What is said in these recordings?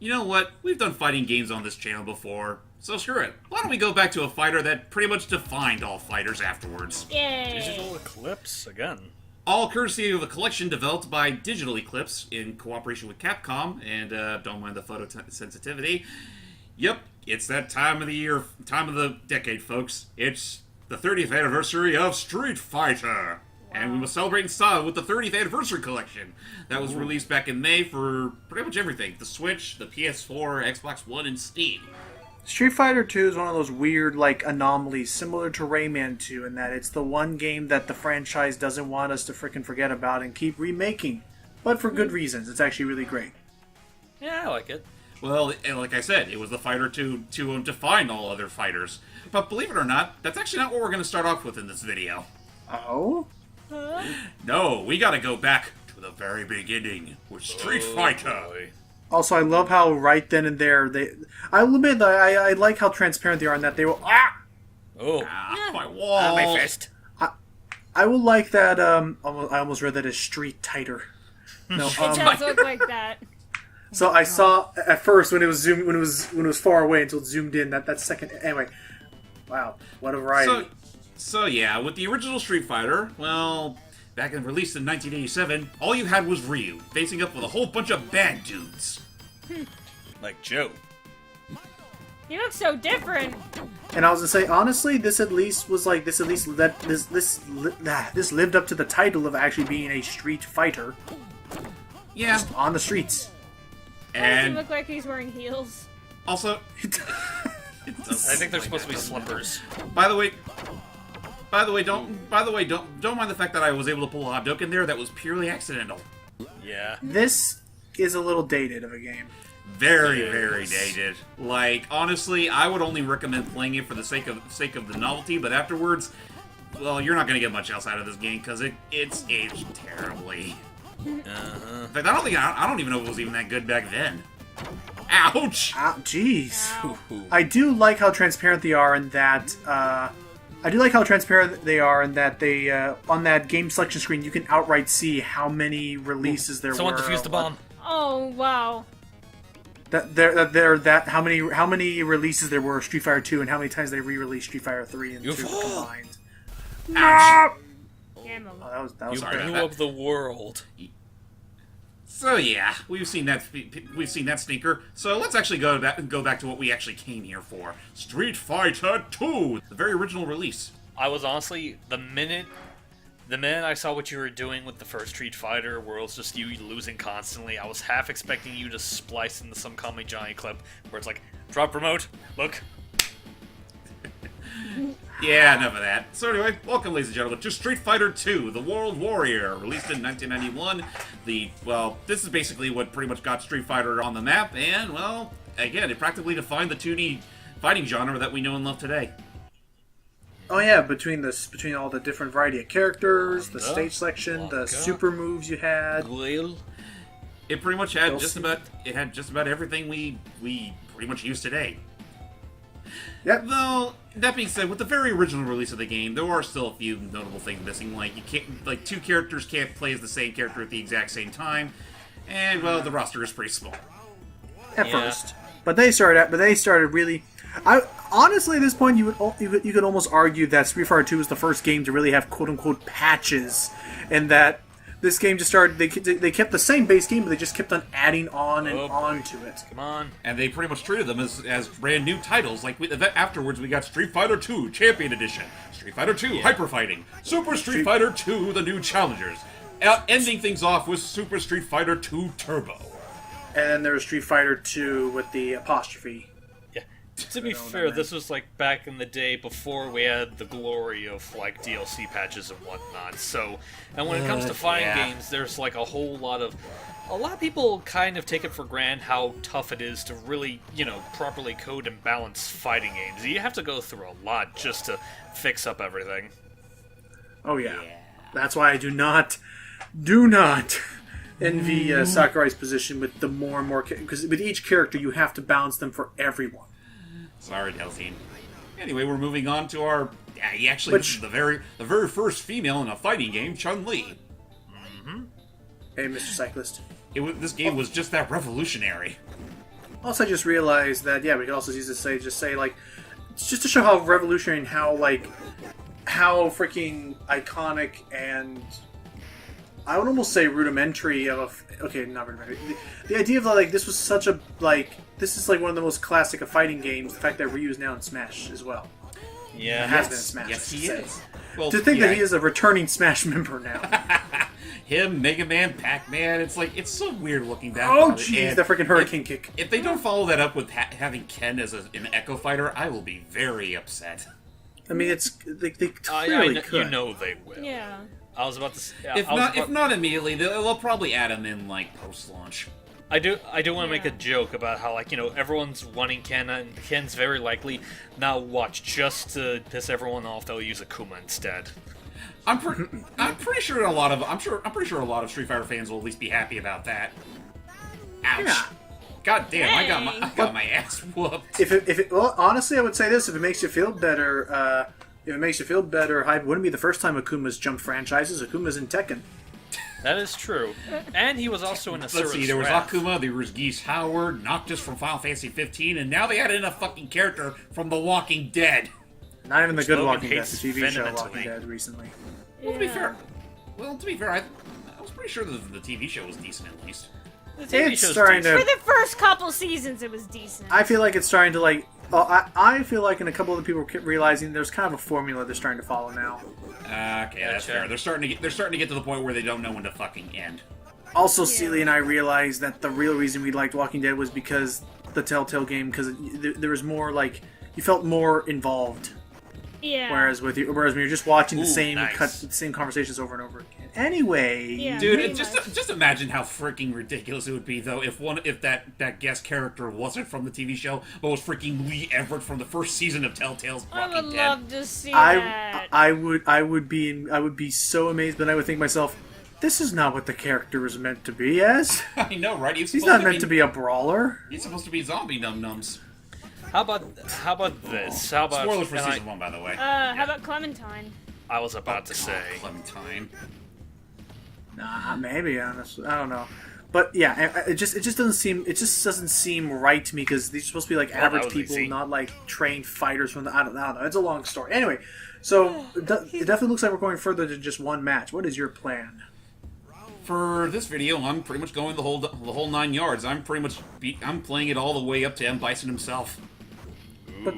You know what? We've done fighting games on this channel before, so screw it. Why don't we go back to a fighter that pretty much defined all fighters afterwards? Yay! Digital Eclipse again. All courtesy of a collection developed by Digital Eclipse in cooperation with Capcom, and don't mind the photosensitivity. Yep, it's that time of the year, time of the decade, folks. It's the 30th anniversary of Street Fighter. And we must celebrate in style with the 30th Anniversary Collection. That was released back in May for pretty much everything. The Switch, the PS4, Xbox One, and Steam. Street Fighter 2 is one of those weird, anomalies, similar to Rayman 2, in that it's the one game that the franchise doesn't want us to frickin' forget about and keep remaking. But for good reasons. It's actually really great. Yeah, I like it. Well, like I said, it was the fighter to define all other fighters. But believe it or not, that's actually not what we're going to start off with in this video. Oh? No, we gotta go back to the very beginning with Street Fighter. Boy. Also, I love how right then and there, I'll admit that I like how transparent they are in that they will... Oh. My wall. My fist. I will like that, I almost read that as Street Tighter. No, It does look like that. So I saw at first when it was when it was far away until it zoomed in that second. Anyway, wow, what a variety. So yeah, with the original Street Fighter, well, back in released in 1987, all you had was Ryu facing up with a whole bunch of bad dudes. Like Joe. You look so different. And I was gonna say honestly, this at least lived up to the title of actually being a Street Fighter. Yeah, Just on the streets. Why does he and look like he's wearing heels? also, I think they're supposed to be slippers. by the way, don't mind the fact that I was able to pull a Hadouken there. That was purely accidental. Yeah. This is a little dated of a game. Very, Yes. very dated. Like, honestly, I would only recommend playing it for the sake of the novelty, but afterwards, well, you're not going to get much else out of this game, because it's aged terribly. In fact, I don't even know if it was even that good back then. Ouch! Jeez. Ow. I do like how transparent they are in that. They on that game selection screen you can outright see how many releases there Someone were. defused the bomb. Oh, wow. How many releases there were of Street Fighter 2 and how many times they re-released Street Fighter 3 and 2 combined. Ouch! Damn him. Oh, that was You Sorry blew about up the world. So yeah, we've seen that stinker. So let's actually go back to what we actually came here for: Street Fighter 2, the very original release. I was honestly, the minute I saw what you were doing with the first Street Fighter, where it was just you losing constantly, I was half expecting you to splice into some Kami Johnny clip where it's like, drop remote, look. Yeah, enough of that. So anyway, welcome, ladies and gentlemen, to Street Fighter 2, The World Warrior, released in 1991. This is basically what pretty much got Street Fighter on the map, and, well, again, it practically defined the 2D fighting genre that we know and love today. Oh yeah, between all the different variety of characters, the stage selection, the Waka. super moves you had. Glil. It pretty much had just about everything we pretty much use today. Yep. Though, that being said, with the very original release of the game, there are still a few notable things missing. Like, two characters can't play as the same character at the exact same time, and, well, the roster is pretty small. At Yeah. first, but they started really. Honestly, at this point, you could almost argue that Street Fighter 2 was the first game to really have quote unquote patches, and that this game just started. They kept the same base game, but they just kept on adding on and on to it. Come on. And they pretty much treated them as brand new titles. Like, afterwards, we got Street Fighter 2 Champion Edition, Street Fighter 2 Hyper Fighting, Super Street Fighter 2 The New Challengers, ending things off with Super Street Fighter 2 Turbo. And then there was Street Fighter 2 with the apostrophe. Yeah. To be fair, this was like back in the day before we had the glory of like DLC patches and whatnot. So, and when it comes to fighting games, there's like a lot of people kind of take it for granted how tough it is to really, properly code and balance fighting games. You have to go through a lot just to fix up everything. Oh yeah. That's why I do not envy Sakurai's position with the more and more, because with each character you have to balance them for everyone. Sorry, Delphine. Anyway, we're moving on to our... this is the very first female in a fighting game, Chun-Li. Hey, Mr. Cyclist. This game was just that revolutionary. Also, I just realized that we could also use this to say like, just to show how revolutionary and how freaking iconic and I would almost say rudimentary of not rudimentary. The idea of like this was such a this is like one of the most classic of fighting games. The fact that Ryu's now in Smash as well. Yeah, it has been in Smash. Yes, he is. Well, to think that he is a returning Smash member now. Him, Mega Man, Pac-Man. It's so weird looking back. Oh jeez, the freaking hurricane kick. If they don't follow that up with having Ken as an Echo Fighter, I will be very upset. I mean, they clearly could. You know they will. Yeah. I was about to say... If not immediately, they'll probably add him in, like, post-launch. I do want to make a joke about how, like, everyone's wanting Ken, and Ken's very likely, now watch, just to piss everyone off, they'll use Akuma instead. I'm pretty sure a lot of Street Fighter fans will at least be happy about that. Ouch. Yeah. God damn, I got my ass whooped. Well, honestly, I would say this: if it makes you feel better, Hype wouldn't be the first time Akuma's jumped franchises. Akuma's in Tekken. That is true, and he was also in a Let's see, there was Akuma, there was Geese Howard, Noctis from Final Fantasy 15, and now they added in a fucking character from The Walking Dead. Not even the good Logan Walking Dead, hates the TV show vehemently. Walking Dead recently. Well, to be fair, I was pretty sure that the TV show was decent at least. The TV It's show's starting decent. For the first couple seasons, it was decent. I feel like it's starting to like. I feel like, and a couple of the people realizing there's kind of a formula they're starting to follow now. Okay, that's fair. They're starting to get to the point where they don't know when to fucking end. Also, Celia and I realized that the real reason we liked Walking Dead was because the Telltale game, because there was more like you felt more involved. Yeah. Whereas when you're just watching the same nice. the same conversations over and over again. Anyway, Yeah. Dude, pretty just imagine how freaking ridiculous it would be though if that guest character wasn't from the TV show, but was freaking Lee Everett from the first season of Telltale's I Walking would Dead. love to see that. I would be so amazed, but I would think to myself, this is not what the character is meant to be as. I know, right? He's not meant to be a brawler. He's supposed to be zombie num-nums. How about this? How about Spoilers for season 1, by the way. How about Clementine? I was about to say. Clementine. Nah, maybe honestly, I don't know. But yeah, it just doesn't seem right to me because these are supposed to be like average was people, easy. not like trained fighters from the. I don't know. It's a long story. Anyway, so it definitely looks like we're going further than just one match. What is your plan? For this video, I'm pretty much going the whole 9 yards. I'm pretty much I'm playing it all the way up to M. Bison himself. But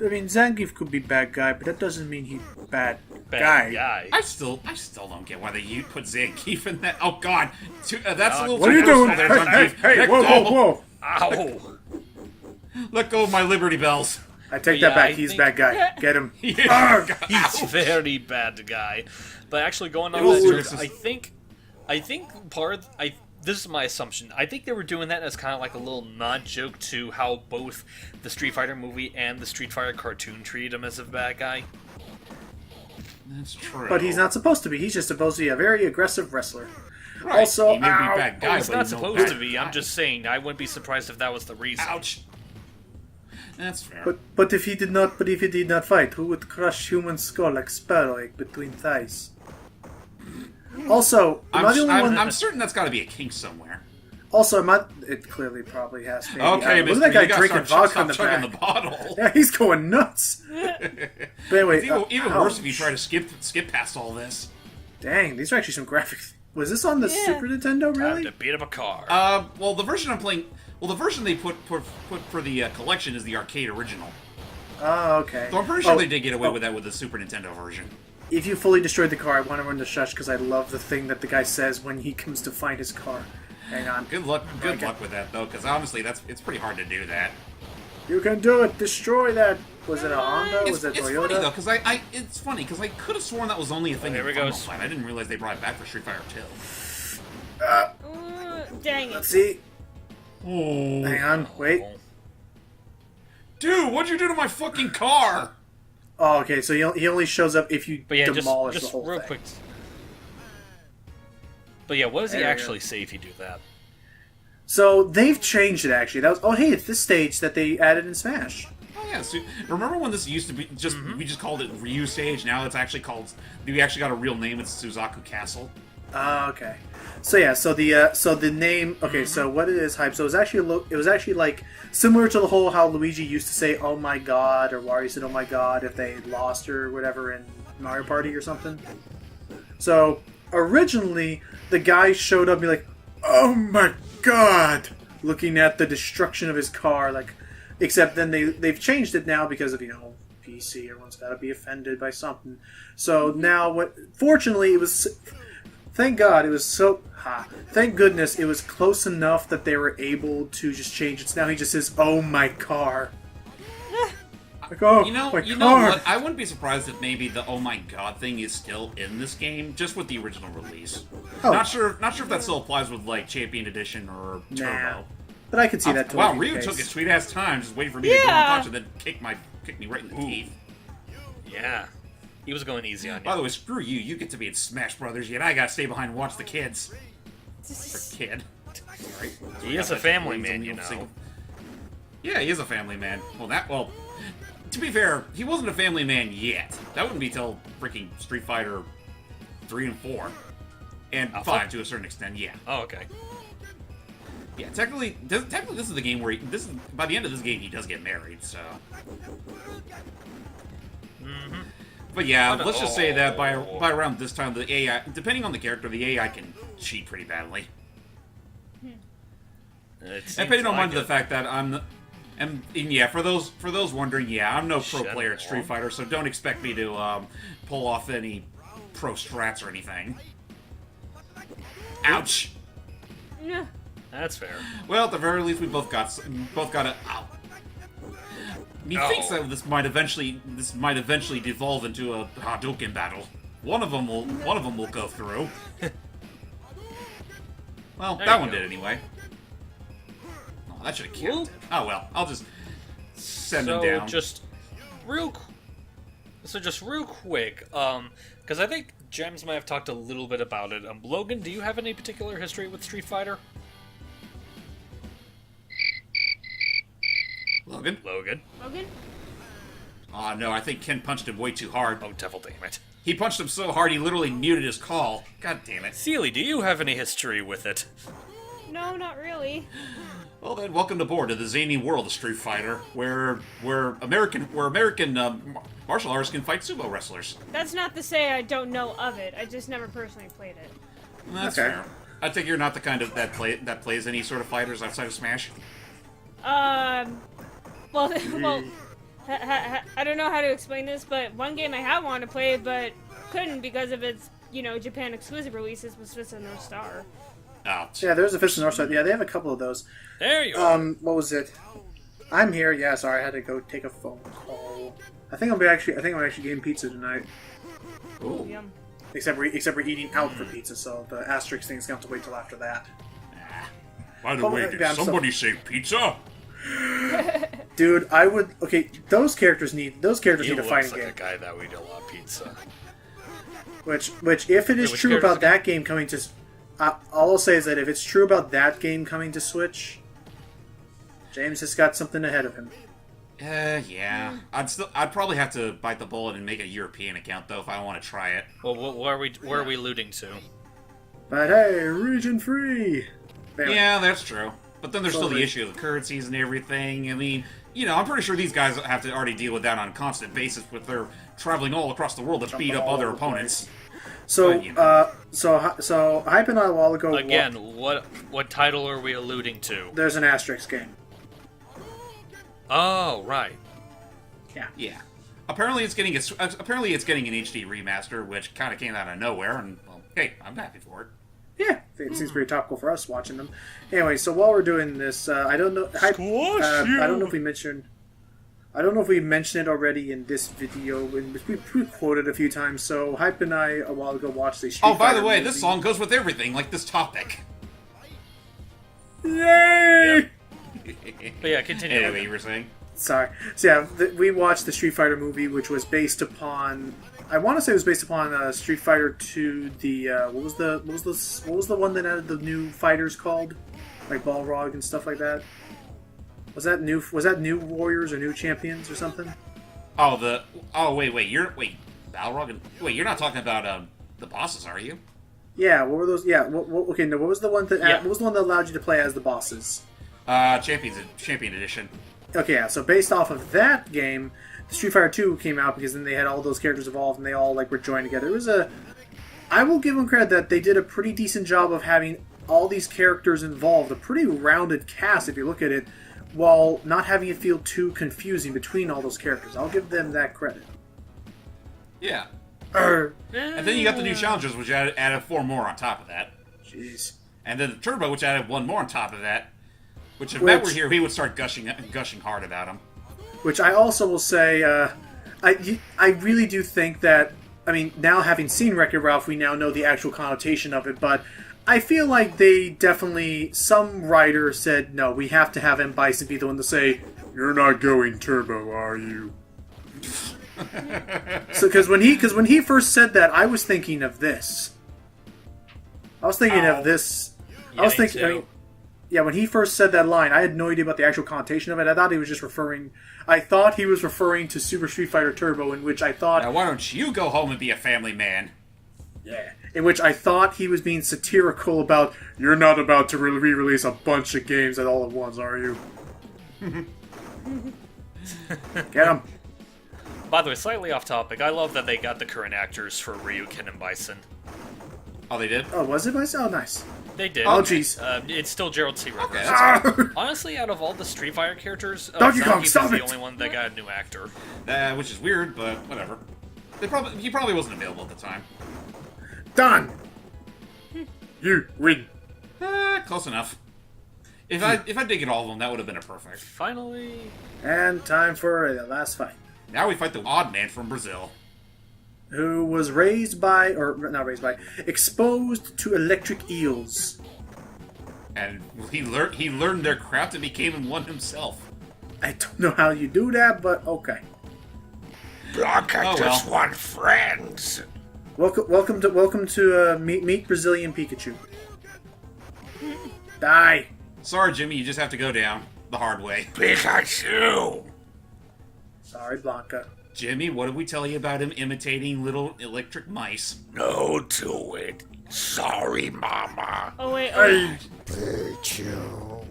I mean, Zangief could be bad guy, but that doesn't mean he's bad Guy. I still don't get why they put Zangief in that. Oh God, that's a little. What are you too doing? personal there, Zangief. Hey, Let whoa, go. whoa, whoa! Ow! Let go of my Liberty Bells. I take Yeah, that back. I He's think- bad guy. Get him. Yeah. He's very bad guy. But actually, going on It that was joke, racist. I think this is my assumption. I think they were doing that as kind of like a little nod joke to how both the Street Fighter movie and the Street Fighter cartoon treat him as a bad guy. That's true. But he's not supposed to be. He's just supposed to be a very aggressive wrestler. Right. Also, he may be ow. a bad guy, It's but not he's no supposed bad to be. I'm just saying. I wouldn't be surprised if that was the reason. Ouch. That's fair. But if he did not fight, who would crush human skull like sparrow egg between thighs? Also, am I the only one? I'm certain that's got to be a kink somewhere. Also, it clearly probably has. Maybe. Okay, look Mr. at that guy You gotta drinking stop vodka in the chugging back. the bottle. Yeah, he's going nuts. But anyway, It's even ouch. worse if you try to skip past all this. Dang, these are actually some graphics. Was this on the Yeah. Super Nintendo? Time Really? to beat up a car. Well, the version I'm playing. Well, the version they put for the collection is the arcade original. Oh, okay. So I'm pretty sure they did get away with that with the Super Nintendo version. If you fully destroyed the car, I want to run the shush because I love the thing that the guy says when he comes to find his car. Hang on. Good luck Okay. with that though, because honestly, it's pretty hard to do that. You can do it. Destroy that. Was it a Honda? Was it It's Toyota? funny though, because it's funny because I could have sworn that was only a thing Here in we go. Final Fight. I didn't realize they brought it back for Street Fighter 2. Dang it. Let's see. Oh, Hang on. Wait. dude, what'd you do to my fucking car? Oh, okay. So he only shows up if you But yeah, demolish just the whole real thing. quick. But yeah, what does he There we actually go. say if you do that? So they've changed it actually. That was hey, it's this stage that they added in Smash. Oh yeah, so remember when this used to be just we just called it Ryu Stage? Now it's actually called. We actually got a real name. It's Suzaku Castle. Okay. So yeah, so the name. Okay, so what it is, hype. So it was actually like similar to the whole how Luigi used to say "Oh my God" or Wario said "Oh my God" if they lost or whatever in Mario Party or something. So originally, the guy showed up and be like, "Oh my God," looking at the destruction of his car. Like, except then they've changed it now because of PC. Everyone's got to be offended by something. So now, fortunately, it was. Thank God it was so. Thank goodness it was close enough that they were able to just change it. So now he just says, "Oh my car." Like, oh, you know my you car. know what? I wouldn't be surprised if maybe the "Oh my God" thing is still in this game, just with the original release. Oh. Not sure if that still applies with like Champion Edition or Turbo. Nah. But I could see that. Wow, Totally Ryu the took case. his sweet ass time just waiting for me to go and touch and then kick me right in the teeth. Yeah. He was going easy on you. By the way, screw you. You get to be in Smash Brothers, yet I gotta stay behind and watch the kids. Kid. Sorry. He is a family man, you know. Yeah, he is a family man. Well, to be fair, he wasn't a family man yet. That wouldn't be till freaking Street Fighter 3 and 4. And 5 to a certain extent, yeah. Oh, okay. Yeah, technically this is the game where by the end of this game he does get married, so. Mm-hmm. But yeah, let's just say that by around this time, the AI, depending on the character, the AI can cheat pretty badly. And pay no mind to the fact that and yeah, for those wondering, yeah, I'm no pro player at Street Fighter, so don't expect me to pull off any pro strats or anything. Ouch. Yeah. That's fair. Well, at the very least, we both got a. Ow. Methinks that this might eventually devolve into a Hadouken battle. One of them will go through. Well, that one did anyway. Oh, that should have killed him. Oh well, I'll just send him down. Just real quick, because I think Gems might have talked a little bit about it. Logan, do you have any particular history with Street Fighter? Logan? Logan? Oh no, I think Ken punched him way too hard. Oh, devil damn it. He punched him so hard he literally muted his call. God damn it. Sealy, do you have any history with it? No, not really. Well then, welcome aboard to the zany world of Street Fighter, where American martial artists can fight sumo wrestlers. That's not to say I don't know of it. I just never personally played it. That's fair. I think you're not the kind of that plays any sort of fighters outside of Smash. Well, I don't know how to explain this, but one game I have wanted to play but couldn't because of its, Japan exclusive releases was Fist of the North Star. Oh. Yeah, there's a Fist of the North Star. Yeah, they have a couple of those. There you are. What was it? I'm here. Yeah, sorry, I had to go take a phone call. I think I'm actually getting pizza tonight. Ooh. Yum. Except we're eating out for pizza, so the asterisk thing's gonna have to wait till after that. By the way, did somebody say pizza? Dude, I would. Okay, those characters need a fighting like game. a guy that would eat a lot of pizza. Which, if it is true about that game coming to, all I'll say is that if it's true about that game coming to Switch, James has got something ahead of him. Yeah. I'd probably have to bite the bullet and make a European account though if I want to try it. Well, where are we alluding to? But hey, region free. Anyway. Yeah, that's true. But then there's still the issue of the currencies and everything. I mean, I'm pretty sure these guys have to already deal with that on a constant basis with their traveling all across the world to beat up other opponents. So, so Hype and I a while ago. Again, what title are we alluding to? There's an asterisk game. Oh, right. Yeah. Apparently it's getting an HD remaster, which kind of came out of nowhere, and well, hey, I'm happy for it. Yeah, it seems pretty topical for us watching them. Anyway, so while we're doing this, I don't know. I don't know if we mentioned. I don't know if we mentioned it already in this video. We quoted a few times. So Hype and I a while ago watched the Street by Fighter the way, movie. this song goes with everything, like this topic. Yay! But yeah, continue. Anyway, you were saying? Sorry. So yeah, we watched the Street Fighter movie, which was based upon. I want to say it was based upon Street Fighter 2. The what was the one that had the new fighters called, like Balrog and stuff like that. Was that new Warriors or new Champions or something? Wait, Balrog. Wait, you're not talking about the bosses, are you? Yeah, what were those? Yeah, okay. No, what was the one that? Yeah. What was the one that allowed you to play as the bosses? Champion Edition. Okay, yeah. So based off of that game, Street Fighter 2 came out because then they had all those characters evolved and they all like were joined together. It was a. I will give them credit that they did a pretty decent job of having all these characters involved, a pretty rounded cast if you look at it, while not having it feel too confusing between all those characters. I'll give them that credit. Yeah. And then you got the new challengers, which added 4 more on top of that. Jeez. And then the Turbo, which added 1 more on top of that. Which, if Matt were here, he would start gushing hard about him. Which I also will say, I really do think that, I mean, now having seen Wreck-It Ralph, we now know the actual connotation of it, but I feel like they definitely, some writer said, no, we have to have M. Bison be the one to say, "You're not going turbo, are you?" So, because when he first said that, I was thinking of this. I was thinking of this. Yeah, I was thinking. too. I mean, yeah, when he first said that line, I had no idea about the actual connotation of it. I thought he was just referring. I thought he was referring to Super Street Fighter Turbo, in which I thought. Now, why don't you go home and be a family man? Yeah. In which I thought he was being satirical about. You're not about to re-release a bunch of games at all at once, are you? Get him. By the way, slightly off topic, I love that they got the current actors for Ryu, Ken, and Bison. Oh, they did? Oh, was it myself? Oh, nice. They did. Oh, jeez. It's still Gerald C. Rivers. Okay, that's Honestly, out of all the Street Fighter characters, Donkey Kong, Zangief stop is the it! only one that got a new actor. Which is weird, but whatever. He probably wasn't available at the time. Done. You win. Close enough. If I did get all of them, that would have been a perfect. Finally. And time for the last fight. Now we fight the odd man from Brazil. Who was raised by, or not raised by, exposed to electric eels. And he learned their craft and became one himself. I don't know how you do that, but okay. Blanca Oh, just well. want friends. Welcome to meet Brazilian Pikachu. Die. Sorry, Jimmy, you just have to go down the hard way. Pikachu. Sorry, Blanca. Jimmy, what did we tell you about him imitating little electric mice? No to it. Sorry, Mama. Oh wait, Hey. Pikachu.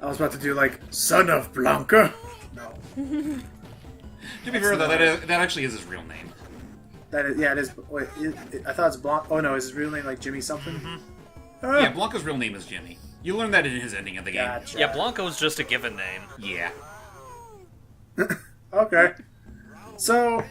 I was about to do like son of Blanca. No, To be fair, though, that actually is his real name. that is, yeah, it is. Wait, I thought it's Blanca. Oh no, is his real name like Jimmy something? Ah, Yeah, Blanca's real name is Jimmy. You learned that in his ending of the game. Gotcha. Yeah, Blanco's just a given name. Yeah. Okay. So,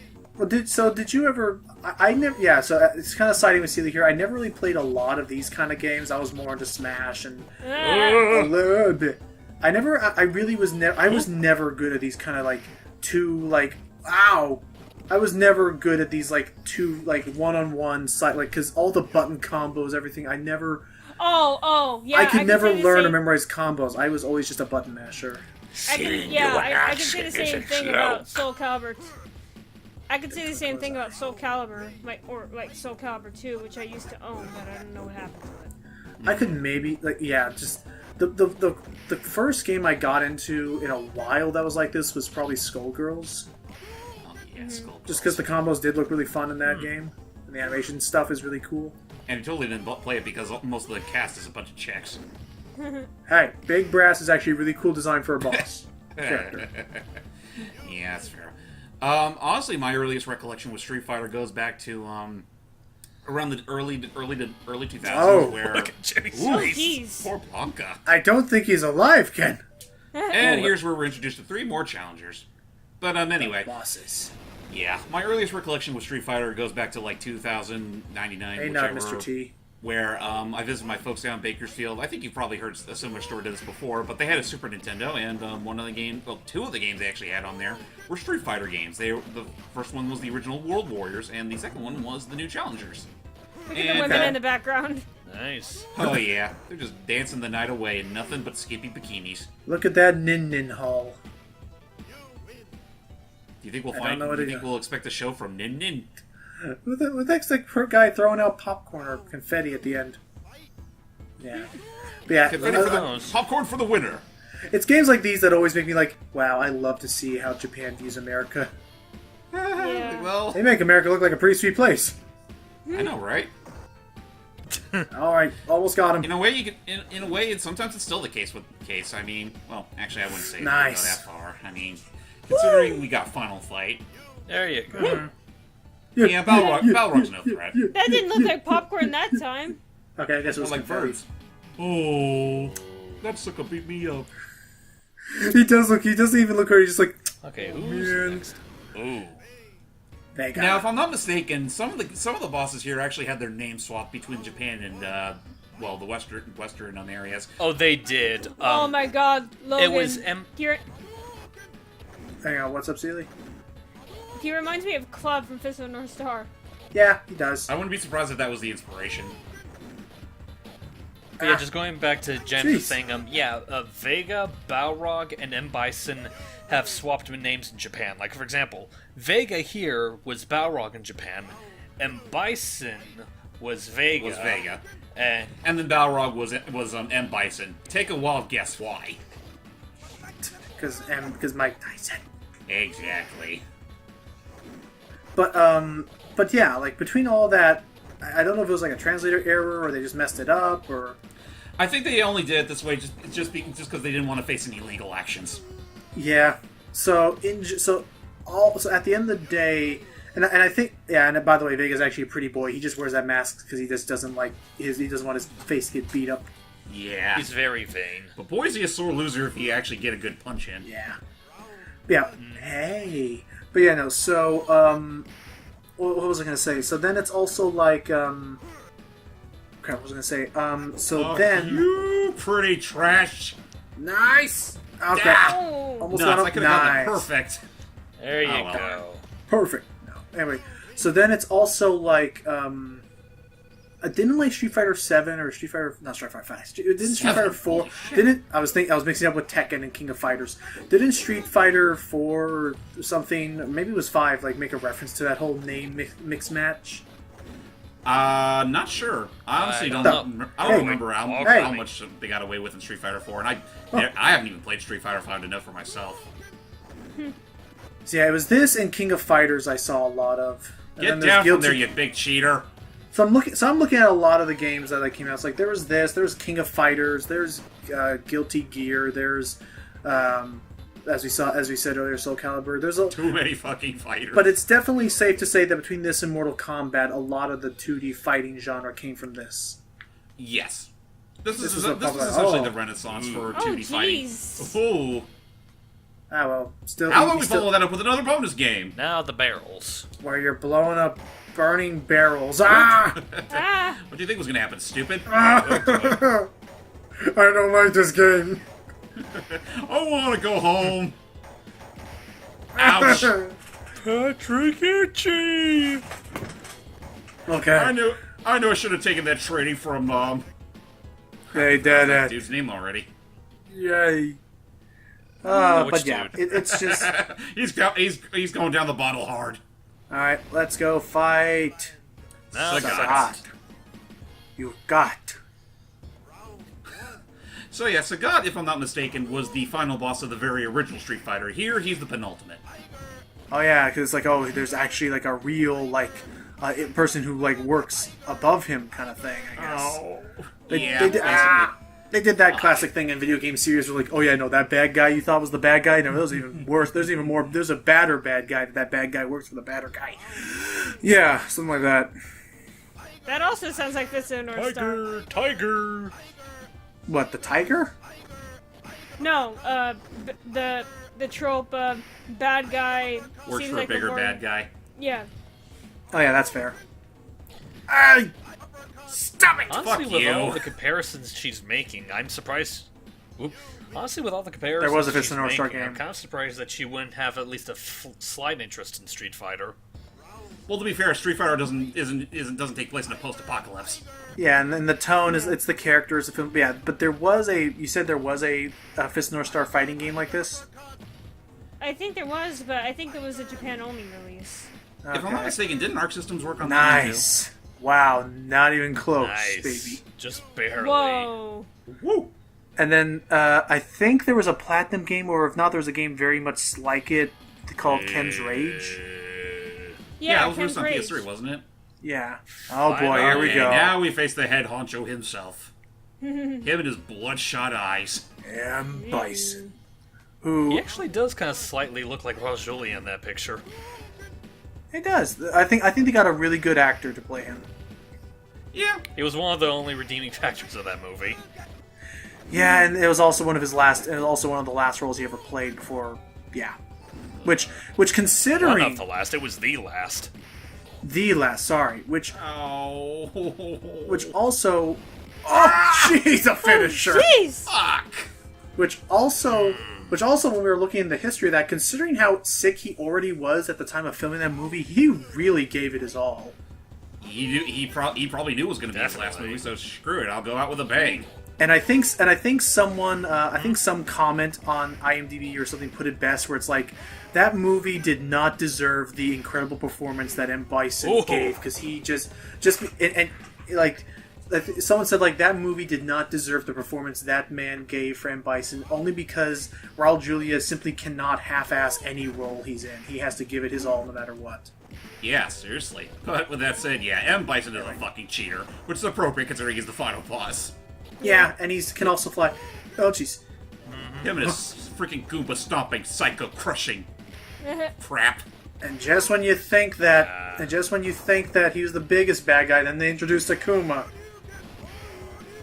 did you ever? I never. Yeah. So it's kind of siding with Celia here. I never really played a lot of these kind of games. I was more into Smash and a little bit. I never. I really was never. I was never good at these kind of like ow. I was never good at these like two like one-on-one side like because all the button combos, everything. I never. oh, yeah. I could can never say the learn or same- memorize combos. I was always just a button masher. I can say the same thing about Soul Calibur. I could say the same thing about Soul Calibur, like Soul Calibur 2, which I used to own, but I don't know what happened to it. I could maybe just the first game I got into in a while that was like this was probably Skullgirls. Oh, yeah, Skull Just because the combos did look really fun in that game, and the animation stuff is really cool. And he totally didn't play it because most of the cast is a bunch of chicks. Hey, Big Brass is actually a really cool design for a boss character. Yeah, that's fair. Honestly, my earliest recollection with Street Fighter goes back to around the early 2000s, Oh, where Look at Jimmy's Ooh, face. Jeez. poor Blanca. I don't think he's alive, Ken. And here's where we're introduced to 3 more challengers. But anyway, Bosses. yeah, my earliest recollection with Street Fighter goes back to like 2099, Hey, not whichever. Mr. T. Where I visited my folks down in Bakersfield. I think you've probably heard a similar story to this before, but they had a Super Nintendo, and two of the games they actually had on there were Street Fighter games. The first one was the original World Warriors, and the second one was the new Challengers. Look at the women in the background. Nice. Oh yeah, they're just dancing the night away in nothing but skimpy bikinis. Look at that Nin Hall. Do you think we'll I don't know what Do you it think is. we'll expect a show from Nin Nin? With that poor guy throwing out popcorn or confetti at the end. Yeah. But yeah, Confetti for the knows? popcorn for the winner. it's games like these that always make me like, wow, I love to see how Japan views America. Yeah. Well, They make America look like a pretty sweet place. I know, right? All right, almost got him. In a way, you can. In a way, sometimes it's still the case with Case. I mean, well, actually, I wouldn't say Nice. go that far. I mean, considering we got Final Fight. There you go. Yeah, Balrog's no threat. That didn't look like popcorn that time. Okay, I guess it was Like birds. Oh, that sucker beat me up. He does look. He doesn't even look hurt. He's just like. Okay, Man. who's next? Ooh. Vega. Now, if I'm not mistaken, some of the bosses here actually had their names swapped between Japan and the western areas. Oh, they did. Oh my God, Logan. It was Hang on, what's up, Sealy? He reminds me of Club from Fist of the North Star. Yeah, he does. I wouldn't be surprised if that was the inspiration. But yeah, just going back to James Jeez. saying, Vega, Balrog, and M. Bison have swapped names in Japan. Like, for example, Vega here was Balrog in Japan, and Bison was Vega. And And then Balrog was M. Bison. Take a wild guess why. Because Mike Tyson. Exactly. But yeah, like between all that, I don't know if it was like a translator error or they just messed it up or. I think they only did it this way just because they didn't want to face any legal actions. Yeah. So at the end of the day, and I think and by the way, Vega's actually a pretty boy. He just wears that mask because he just doesn't like he doesn't want his face to get beat up. Yeah. he's very vain. But boy, is he a sore loser if he actually get a good punch in. Yeah. Yeah. Hey. But yeah, no. So what was I gonna say? So then it's also like crap. What was I gonna say? So then You pretty trash. nice. Okay. Ah! Oh. Almost Nuts, got I him. could have gotten it Nice. perfect. There you Oh, well. go. Perfect. No. Anyway, so then it's also like didn't like Street Fighter 7 or Street Fighter not Street Fighter 5. Didn't Street 7? Fighter 4 Holy shit. didn't I was mixing up with Tekken and King of Fighters. Didn't Street Fighter 4 or something, maybe it was 5, like make a reference to that whole name mix match? Not sure. I honestly I don't. don't know. I don't Hey. remember how Hey. much they got away with in Street Fighter 4, and I haven't even played Street Fighter 5 to know for myself. So yeah, it was this and King of Fighters I saw a lot of. And Get then there's down from Guilty- there, you big cheater! So I'm looking at a lot of the games that came out. It's like there was this, there's King of Fighters, there's Guilty Gear, there's as we said earlier, Soul Calibur. There's a Too many fucking fighters. But it's definitely safe to say that between this and Mortal Kombat, a lot of the 2D fighting genre came from this. Yes. This was was a popular- essentially oh. the renaissance for Oh, 2D fighting. jeez. Ooh. Ah, well, still. How about you we still- follow that up with another bonus game? Now the barrels. Where you're blowing up burning barrels. Ah! Ah! What do you think was going to happen, stupid? I don't like this game. I want to go home. Ouch. Patrick Itchy! Okay. I knew I should have taken that training from Hey, Dad. dude's name already. Yay. Which But yeah, dude? it's just. he's going down the bottle hard. Alright, let's go fight. Now the Sagat. Sagat. You got. So yeah, Sagat, if I'm not mistaken, was the final boss of the very original Street Fighter. Here, he's the penultimate. Oh yeah, because it's like, oh, there's actually like a real person who like works above him kind of thing. I guess. They, Yeah, they, did, basically. they did that classic thing in video game series where like, oh yeah, no, that bad guy you thought was the bad guy, no, there's even worse. There's even more. There's a badder bad guy. That bad guy works for the badder guy. Yeah, something like that. That also sounds like this in North Star. Tiger! What, the tiger? No, the trope bad guy Works seems for like a bigger more, bad guy. Yeah. Oh yeah, that's fair. I Stop it! Honestly, Fuck with you! all the comparisons she's making, I'm surprised. Oop. Honestly, with all the comparisons There was a Fist she's of the North Star making, I'm game. kind of surprised that she wouldn't have at least a slight interest in Street Fighter. Well, to be fair, Street Fighter doesn't take place in a post-apocalypse. Yeah, and then the tone is it's the characters. The film, yeah, but there was a. You said there was a Fist of North Star fighting game like this. I think there was, but I think it was a Japan-only release. Okay. If I'm not mistaken, didn't Arc Systems work on that one, too? Nice. Wow, not even close, Nice. baby. Just barely. Whoa. Woo! And then I think there was a Platinum game, or if not, there was a game very much like it called Ken's Rage. Yeah, it was Ken's released on Rage. PS3, wasn't it? Yeah. Oh boy, here we Okay, go. now we face the head honcho himself. Him and his bloodshot eyes. M. Bison. He Who... actually does kind of slightly look like Ra's Julia in that picture. He does. I think they got a really good actor to play him. Yeah. He was one of the only redeeming factors of that movie. Yeah, and it was also one of his last. It was also one of the last roles he ever played before. Yeah, which Well, considering not the last, it was the last. the last. Sorry, which Oh. also. Oh, jeez, a finisher. Jeez! Fuck. Which also, when we were looking at the history of that, considering how sick he already was at the time of filming that movie, he really gave it his all. He probably knew it was going to be his last Definitely. movie, so screw it. I'll go out with a bang. And I think someone, I think some comment on IMDb or something put it best, where it's like, that movie did not deserve the incredible performance that M. Bison Ooh. gave, because he just like, someone said like that movie did not deserve the performance that man gave for M. Bison, only because Raul Julia simply cannot half-ass any role he's in. He has to give it his all no matter what. Yeah, seriously. But with that said, yeah, M. Bison is a fucking cheater, which is appropriate considering he's the final boss. Yeah, and he can also fly. Oh, jeez. Him and his freaking Goomba stomping, psycho crushing crap. And just when you think that, he was the biggest bad guy, then they introduced Akuma.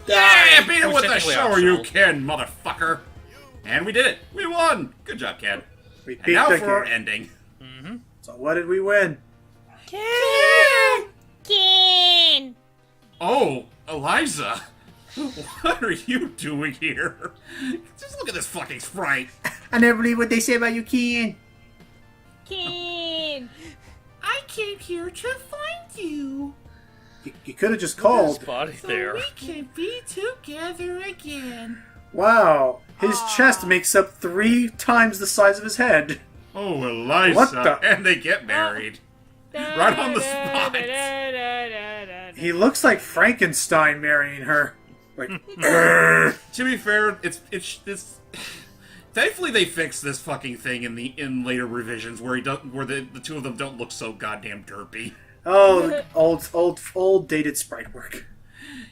Yeah, beat it was with the technically show you optional. can, motherfucker. And we did it. We won. Good job, Ken. We And beat now the for our game. ending. So what did we win? Ken! Oh, Eliza. What are you doing here? Just look at this fucking sprite. I never believe what they say about you, Ken. Ken! I came here to find you. You could have just His called. body there. can be together again. Wow, his chest makes up 3 times the size of his head. Oh, Eliza. What the- And they get married. Right on the spot. He looks like Frankenstein marrying her. Like, To be fair, it's thankfully they fixed this fucking thing in later revisions where the two of them don't look so goddamn derpy. oh, old dated sprite work.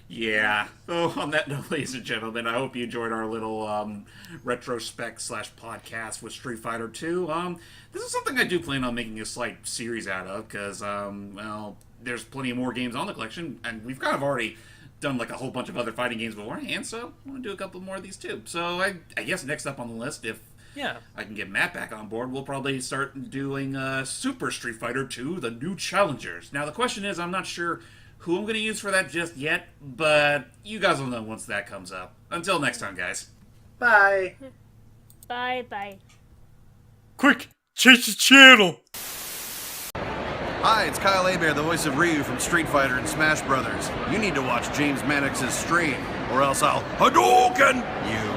Yeah. So on that note, ladies and gentlemen, I hope you enjoyed our little retrospect / podcast with Street Fighter 2. This is something I do plan on making a slight series out of because well, there's plenty of more games on the collection, and we've kind of already done like a whole bunch of other fighting games beforehand, so I want to do a couple more of these too. So I guess next up on the list, if Yeah. I can get Matt back on board, we'll probably start doing Super Street Fighter 2, The New Challengers. Now the question is, I'm not sure who I'm going to use for that just yet, but you guys will know once that comes up. Until next time, guys. Bye. Bye. Quick, change the channel! Hi, it's Kyle Hebert, the voice of Ryu from Street Fighter and Smash Brothers. You need to watch James Mannix's stream, or else I'll Hadouken you!